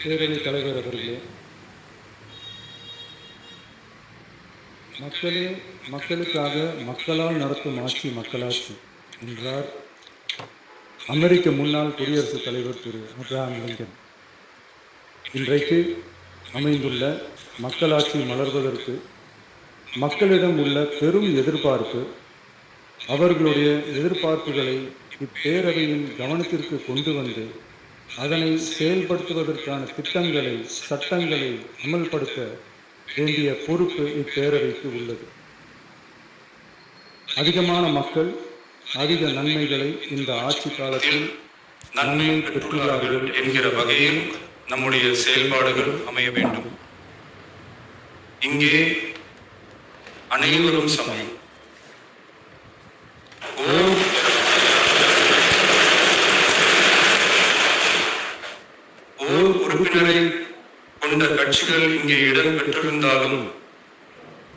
பேரவைத் தலைவர் அவர்களே, மக்களே மக்களுக்காக மக்களால் நடத்தும் ஆட்சி மக்களாட்சி என்றார் அமெரிக்க முன்னாள் குடியரசுத் தலைவர் திரு ஆப்ரஹாம் லிங்கன். இன்றைக்கு அமைந்துள்ள மக்களாட்சி மலர்வதற்கு மக்களிடம் உள்ள பெரும் எதிர்பார்ப்பு, அவர்களுடைய எதிர்பார்ப்புகளை இப்பேரவையின் கவனத்திற்கு கொண்டு வந்து அதனை செயல்படுத்துவதற்கான திட்டங்களை, சட்டங்களை அமல்படுத்த வேண்டிய பொறுப்பு இப்பேரவைக்கு உள்ளது. அதிகமான மக்கள் அதிக நன்மைகளை இந்த ஆட்சி காலத்தில் நன்மை பெற்றுள்ளார்கள் என்கிற வகையில் நம்முடைய செயல்பாடுகள் அமைய வேண்டும். இங்கே அனைவரும் சமம். ஓர் உறுப்பினரை கொண்ட கட்சிகள் இங்கே இடம் பெற்றிருந்தாலும்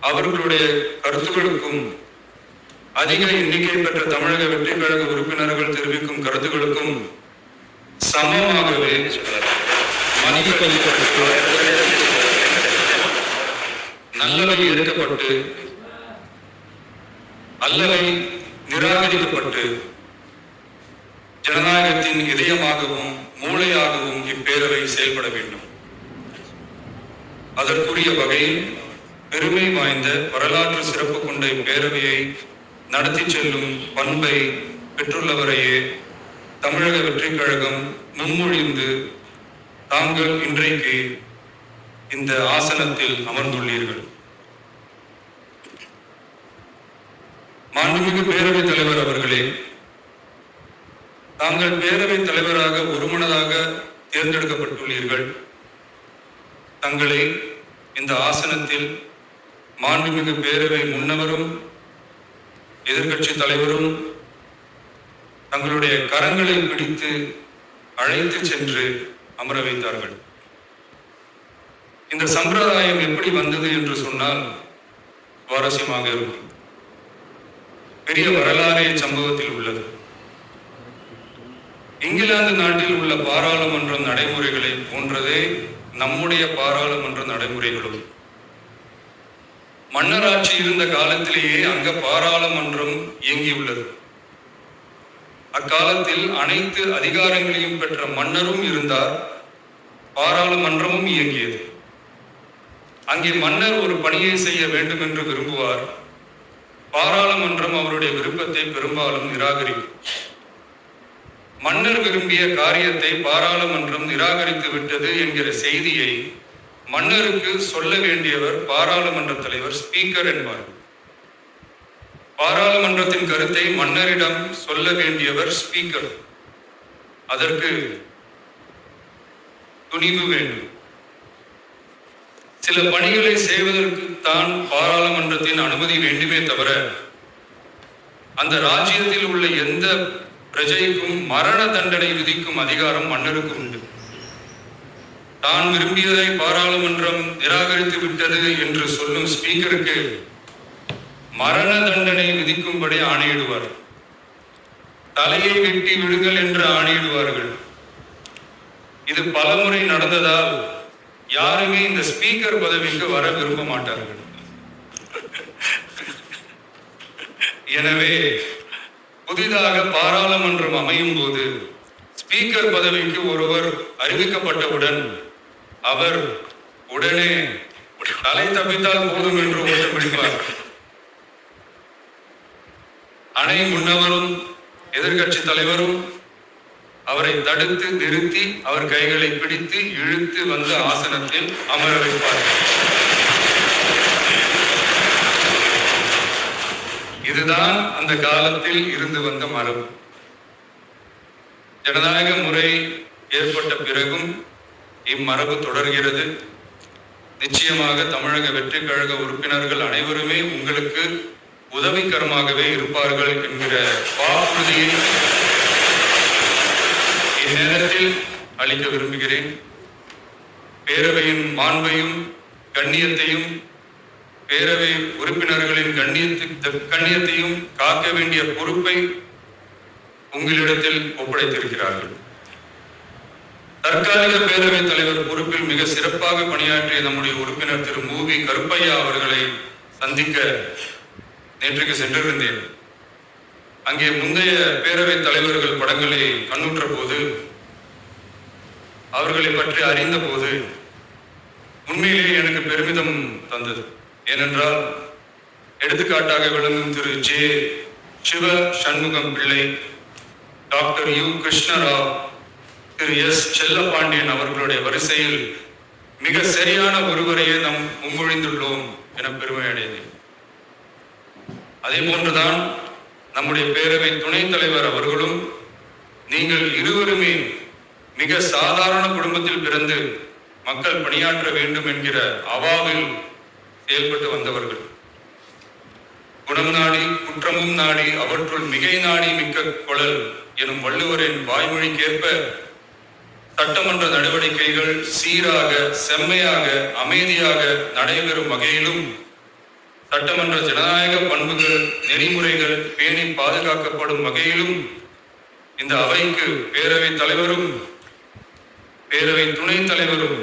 அவர்களுடைய கருத்துக்களுக்கும் அதிக எண்ணிக்கை பெற்ற தமிழக வெற்றி கழக உறுப்பினர்கள் தெரிவிக்கும் கருத்துக்களுக்கும் சமமாகவே மதிப்பளிக்கப்பட்டு நல்லவை எடுக்கப்பட்டு அல்லவை நிராகரிக்கப்பட்டு ஜனநாயகத்தின் இதயமாகவும் மூளையாகவும் இப்பேரவை செயல்பட வேண்டும். அதற்குரிய வகையில் பெருமை வாய்ந்த வரலாற்று சிறப்பு கொண்ட இப்பேரவையை நடத்தி செல்லும் பண்பை பெற்றுள்ளவரையே தமிழக வெற்றி கழகம் முன்மொழிந்து தாங்கள் இன்றைக்கு இந்த ஆசனத்தில் அமர்ந்துள்ளீர்கள். மாண்புமிகு பேரவைத் தலைவர் அவர்களே, தாங்கள் பேரவைத் தலைவராக ஒருமனதாக தேர்ந்தெடுக்கப்பட்டுள்ளீர்கள். தங்களை இந்த ஆசனத்தில் மாண்புமிகு பேரவை முன்னவரும் எதிர்கட்சி தலைவரும் தங்களுடைய கரங்களை பிடித்து அழைத்து சென்று அமர வைத்தார்கள். இந்த சம்பிரதாயம் எப்படி வந்தது என்று சொன்னால் சுவாரஸ்யமாக இருக்கும். பெரிய வரலாறு சம்பவத்தில் உள்ளது. இங்கிலாந்து நாட்டில் உள்ள பாராளுமன்ற நடைமுறைகளை போன்றதே நம்முடைய பாராளுமன்ற நடைமுறைகளும். மன்னராட்சி இருந்த காலத்திலேயே அங்க பாராளுமன்றம் இயங்கியுள்ளது. அக்காலத்தில் அனைத்து அதிகாரங்களையும் பெற்ற மன்னரும் இருந்தார், பாராளுமன்றமும் இயங்கியது. அங்கே மன்னர் ஒரு பணியை செய்ய வேண்டும் என்று விரும்புவார், பாராளுமன்றம் அவருடைய விருப்பத்தை பெரும்பாலும் நிராகரிக்கும். மன்னர் விரும்பிய காரியத்தை பாராளுமன்றம் நிராகரித்து விட்டது என்கிற செய்தியை மன்னருக்கு சொல்ல வேண்டியவர் பாராளுமன்ற தலைவர், ஸ்பீக்கர் என்பார். பாராளுமன்றத்தின் கருத்தை மன்னரிடம் சொல்ல வேண்டியவர் ஸ்பீக்கர். அதற்கு துணிவு வேண்டும். சில பணிகளை செய்வதற்கு தான் பாராளுமன்றத்தின் அனுமதி வேண்டுமே தவிர அந்த ராஜ்யத்தில் உள்ள எந்த பிரஜைக்கும் மரண தண்டனை விதிக்கும் அதிகாரம் மன்னருக்கு உண்டு. தான் விரும்பியதை பாராளுமன்றம் நிராகரித்து விட்டது என்று சொல்லும் ஸ்பீக்கருக்கு மரண தண்டனை விதிக்கும்படி ஆணையிடுவார். தலையை வெட்டி விடுங்கள் என்று ஆணையிடுவார்கள். இது பலமுறை நடந்ததால் யாருமே இந்த ஸ்பீக்கர் பதவிக்கு வர விரும்ப மாட்டார்கள். எனவே புதிதாக பாராளுமன்றம் அமையும் போது ஸ்பீக்கர் பதவிக்கு ஒருவர் அறிவிக்கப்பட்டவுடன் அவர் உடனே தலை தப்பித்தால் போதும் என்று ஓட்டம் பிடிப்பார். அணை முன்னவரும் எதிர்கட்சி தலைவரும் அவரை தடுத்து நிறுத்தி அவர் கைகளை பிடித்து இழுத்து வந்து ஆசனத்தில் அமர வைப்பார். இதுதான் அந்த காலத்தில் இருந்து வந்த மரபு. ஜனநாயக முறை ஏற்பட்ட பிறகும் இம்மரபு தொடர்கிறது. நிச்சயமாக தமிழக வெற்றி கழக உறுப்பினர்கள் அனைவருமே உங்களுக்கு உதவிகரமாகவே இருப்பார்கள் என்கிற வாக்குறுதியை இந்நேரத்தில் அளிக்க விரும்புகிறேன். பேரவையின் மாண்பையும் கண்ணியத்தையும் பேரவை உறுப்பினர்களின் கண்ணியத்தையும் காக்க வேண்டிய பொறுப்பை உங்களிடத்தில் ஒப்படைத்திருக்கிறார்கள். தற்காலிக பேரவைத் தலைவர் மிக சிறப்பாக பணியாற்றிய நம்முடைய உறுப்பினர் திரு மூவி கருப்பையா அவர்களை சந்திக்க நேற்றுக்கு சென்றிருந்தேன். அங்கே முந்தைய பேரவைத் தலைவர்கள் படங்களை கண்ணுற்ற போது, அவர்களை பற்றி அறிந்த போது உண்மையிலேயே எனக்கு பெருமிதம் தந்தது. ஏனென்றால் எடுத்துக்காட்டாக விளங்கும் திரு ஜே சிவ சண்முகம் பிள்ளை, டாக்டர் யு கிருஷ்ணராவ், திரு எஸ் செல்லப்பாண்டியன் அவர்களுடைய வரிசையில் மிக சரியான ஒருவரையே நாம் முன்மொழிந்துள்ளோம் என பெருமை அடைந்தேன். அதே போன்றுதான் நம்முடைய பேரவை துணைத் தலைவர் அவர்களும், நீங்கள் இருவருமே மிக சாதாரண குடும்பத்தில் பிறந்து மக்கள் பணியாற்ற வேண்டும் என்கிற அவாவில் செயல்பட்டு வந்தவர்கள். குணம் நாடி குற்றமும் நாடி அவற்றுள் மிகை நாடி மிக்க கொளல் எனும் வள்ளுவரின் வாய்மொழிக்கேற்ப சட்டமன்ற நடவடிக்கைகள் சீராக, செம்மையாக, அமைதியாக நடைபெறும் வகையிலும், சட்டமன்ற ஜனநாயக பண்புகள், நெறிமுறைகள் பேணி பாதுகாக்கப்படும் வகையிலும் இந்த அவைக்கு பேரவைத் தலைவரும் பேரவை துணைத் தலைவரும்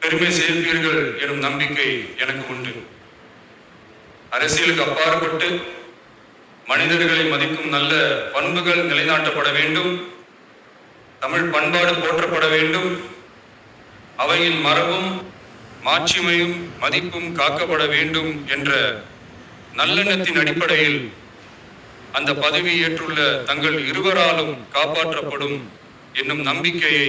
பெருமை சேர்ப்பீர்கள் எனும் நம்பிக்கை எனக்கு உண்டு. அரசியலுக்கு அப்பாற்பட்டு மனிதர்களை மதிக்கும் நல்ல பண்புகள் நிலைநாட்டப்பட வேண்டும். தமிழ் பண்பாடு போற்றப்பட வேண்டும். அவையின் மரபும் மாட்சிமையும் மதிப்பும் காக்கப்பட வேண்டும் என்ற நல்லெண்ணத்தின் அடிப்படையில் அந்த பதவி ஏற்றுள்ள தங்கள் இருவராலும் காப்பாற்றப்படும் என்னும் நம்பிக்கையை